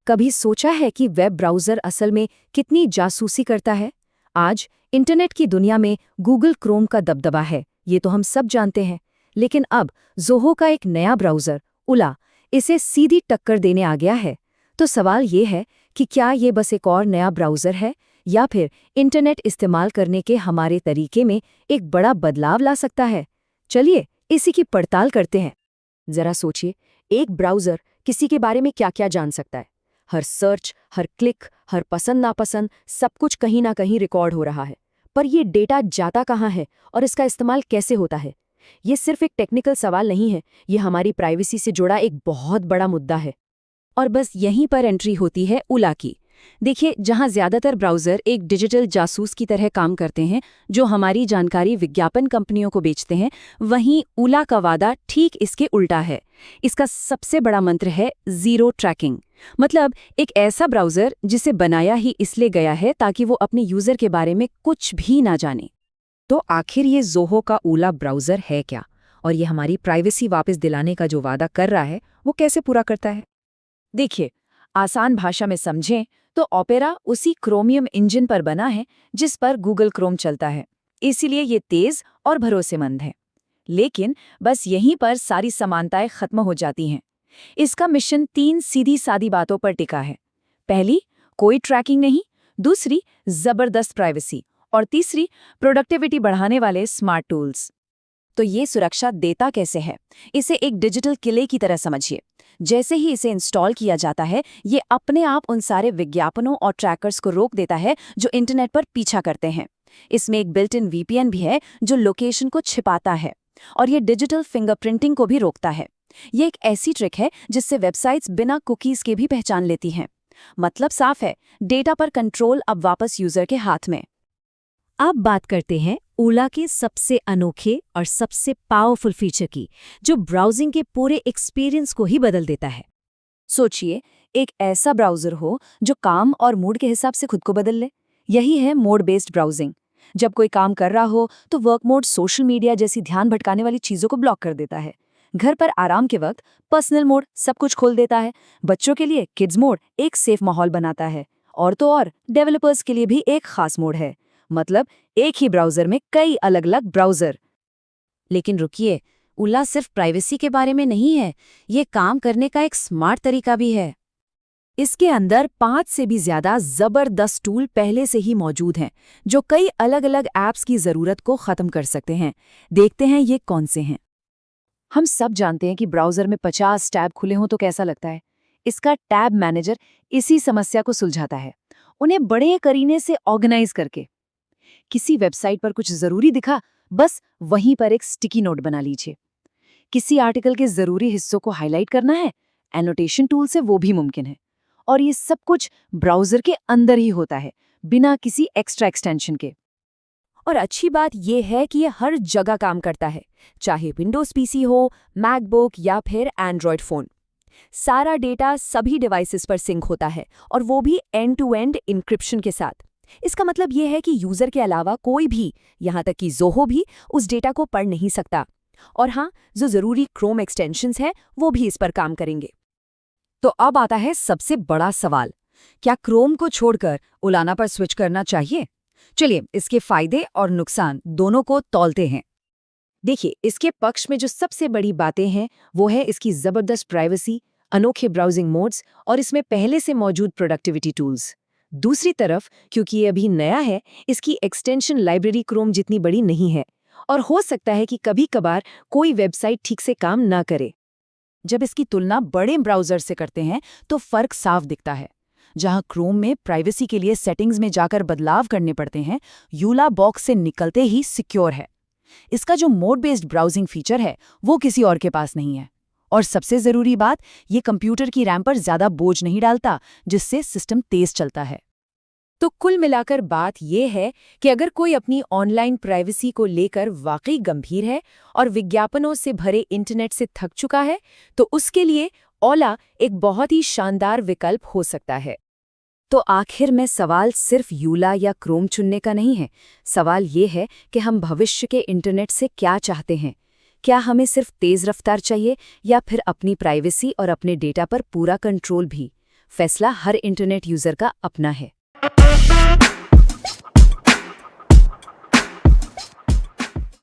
कभी सोचा है कि वेब ब्राउज़र असल में कितनी जासूसी करता है? आज इंटरनेट की दुनिया में गूगल क्रोम का दबदबा है, ये तो हम सब जानते हैं। लेकिन अब ज़ोहो का एक नया ब्राउज़र, उला, इसे सीधी टक्कर देने आ गया है। तो सवाल ये है कि क्या ये बस एक और नया ब्राउज़र है या फिर इंटरनेट इस्तेमाल करने के हमारे तरीके में एक बड़ा बदलाव ला सकता है? चलिए इसी की पड़ताल करते हैं। ज़रा सोचिए, एक ब्राउज़र किसी के बारे में क्या-क्या जान सकता है। हर सर्च, हर क्लिक, हर पसंद नापसंद, सब कुछ कहीं ना कहीं रिकॉर्ड हो रहा है। पर ये डेटा जाता कहाँ है और इसका इस्तेमाल कैसे होता है? ये सिर्फ एक टेक्निकल सवाल नहीं है, ये हमारी प्राइवेसी से जुड़ा एक बहुत बड़ा मुद्दा है। और बस यहीं पर एंट्री होती है उला की। देखिए, जहां ज्यादातर ब्राउज़र एक डिजिटल जासूस की तरह काम करते हैं, जो हमारी जानकारी विज्ञापन कंपनियों को बेचते हैं, वहीं उला का वादा ठीक इसके उल्टा है। इसका सबसे बड़ा मंत्र है ज़ीरो ट्रैकिंग। मतलब एक ऐसा ब्राउज़र जिसे बनाया ही इसलिए गया है ताकि वो अपने यूज़र के बारे में कुछ भी ना जाने। तो आखिर ये ज़ोहो का उला ब्राउज़र है क्या? और ये हमारी प्राइवेसी वापस दिलाने का जो वादा कर रहा है, वो कैसे पूरा करता है? देखिए, आसान भाषा में समझें तो ओपेरा उसी क्रोमियम इंजन पर बना है जिस पर गूगल क्रोम चलता है, इसीलिए ये तेज और भरोसेमंद है। लेकिन बस यहीं पर सारी समानताएं खत्म हो जाती हैं। इसका मिशन 3 सीधी सादी बातों पर टिका है। पहली, कोई ट्रैकिंग नहीं। दूसरी, जबरदस्त प्राइवेसी। और तीसरी, प्रोडक्टिविटी बढ़ाने वाले स्मार्ट टूल्स। तो ये सुरक्षा देता कैसे है? इसे एक डिजिटल किले की तरह समझिए। जैसे ही इसे इंस्टॉल किया जाता है, ये अपने आप उन सारे विज्ञापनों और ट्रैकर्स को रोक देता है जो इंटरनेट पर पीछा करते हैं। इसमें एक बिल्ट इन वीपीएन भी है जो लोकेशन को छिपाता है, और ये डिजिटल फिंगरप्रिंटिंग को भी रोकता है। ये एक ऐसी ट्रिक है जिससे वेबसाइट्स बिना कुकीज के भी पहचान लेती हैं। मतलब साफ है, डेटा पर कंट्रोल अब वापस यूजर के हाथ में। अब बात करते हैं उला के सबसे अनोखे और सबसे पावरफुल फीचर की, जो ब्राउजिंग के पूरे एक्सपीरियंस को ही बदल देता है। सोचिए, एक ऐसा ब्राउज़र हो जो काम और मूड के हिसाब से खुद को बदल ले। यही है मोड बेस्ड ब्राउजिंग। जब कोई काम कर रहा हो तो वर्क मोड सोशल मीडिया जैसी ध्यान भटकाने वाली चीज़ों को ब्लॉक कर देता है। घर पर आराम के वक्त पर्सनल मोड सब कुछ खोल देता है। बच्चों के लिए किड्स मोड एक सेफ माहौल बनाता है। और तो और डेवलपर्स के लिए भी एक खास मोड है। मतलब एक ही ब्राउज़र में कई अलग अलग ब्राउज़र। लेकिन रुकिए, उला सिर्फ प्राइवेसी के बारे में नहीं है, ये काम करने का एक स्मार्ट तरीका भी है। इसके अंदर 5 से भी ज्यादा जबरदस्त टूल पहले से ही मौजूद हैं, जो कई अलग अलग ऐप्स की जरूरत को खत्म कर सकते हैं। देखते हैं ये कौन से हैं। हम सब जानते हैं कि ब्राउज़र में 50 टैब खुले हों तो कैसा लगता है। इसका टैब मैनेजर इसी समस्या को सुलझाता है, उन्हें बड़े करीने से ऑर्गेनाइज करके। किसी वेबसाइट पर कुछ जरूरी दिखा, बस वहीं पर एक स्टिकी नोट बना लीजिए। किसी आर्टिकल के जरूरी हिस्सों को हाईलाइट करना है, एनोटेशन टूल से वो भी मुमकिन है। और ये सब कुछ ब्राउज़र के अंदर ही होता है, बिना किसी एक्स्ट्रा एक्सटेंशन के। और अच्छी बात यह है कि ये हर जगह काम करता है, चाहे विंडोज पीसी हो, मैकबुक या फिर एंड्रॉयड फ़ोन। सारा डेटा सभी डिवाइसेस पर सिंक होता है, और वो भी एंड टू एंड इंक्रिप्शन के साथ। इसका मतलब ये है कि यूजर के अलावा कोई भी, यहाँ तक कि ज़ोहो भी, उस डेटा को पढ़ नहीं सकता। और हाँ, जो ज़रूरी क्रोम एक्सटेंशंस हैं वो भी इस पर काम करेंगे। तो अब आता है सबसे बड़ा सवाल, क्या क्रोम को छोड़कर उलाना पर स्विच करना चाहिए? चलिए इसके फायदे और नुकसान दोनों को तौलते हैं। देखिए, इसके पक्ष में जो सबसे बड़ी बातें हैं वो है इसकी ज़बरदस्त प्राइवेसी, अनोखे ब्राउजिंग मोड्स और इसमें पहले से मौजूद प्रोडक्टिविटी टूल्स। दूसरी तरफ, क्योंकि ये अभी नया है, इसकी एक्सटेंशन लाइब्रेरी क्रोम जितनी बड़ी नहीं है, और हो सकता है कि कभी-कभार कोई वेबसाइट ठीक से काम ना करे। जब इसकी तुलना बड़े ब्राउज़र से करते हैं तो फर्क साफ दिखता है। जहां क्रोम में प्राइवेसी के लिए सेटिंग्स में जाकर बदलाव करने पड़ते हैं, यूला बॉक्स से निकलते ही सिक्योर है। इसका जो मोड बेस्ड ब्राउजिंग फीचर है वो किसी और के पास नहीं है। और सबसे ज़रूरी बात, ये कंप्यूटर की रैम पर ज़्यादा बोझ नहीं डालता, जिससे सिस्टम तेज चलता है। तो कुल मिलाकर बात यह है कि अगर कोई अपनी ऑनलाइन प्राइवेसी को लेकर वाकई गंभीर है और विज्ञापनों से भरे इंटरनेट से थक चुका है, तो उसके लिए ओला एक बहुत ही शानदार विकल्प हो सकता है। तो आखिर में सवाल सिर्फ यूला या क्रोम चुनने का नहीं है। सवाल ये है कि हम भविष्य के इंटरनेट से क्या चाहते हैं। क्या हमें सिर्फ तेज रफ्तार चाहिए या फिर अपनी प्राइवेसी और अपने डेटा पर पूरा कंट्रोल भी? फैसला हर इंटरनेट यूजर का अपना है।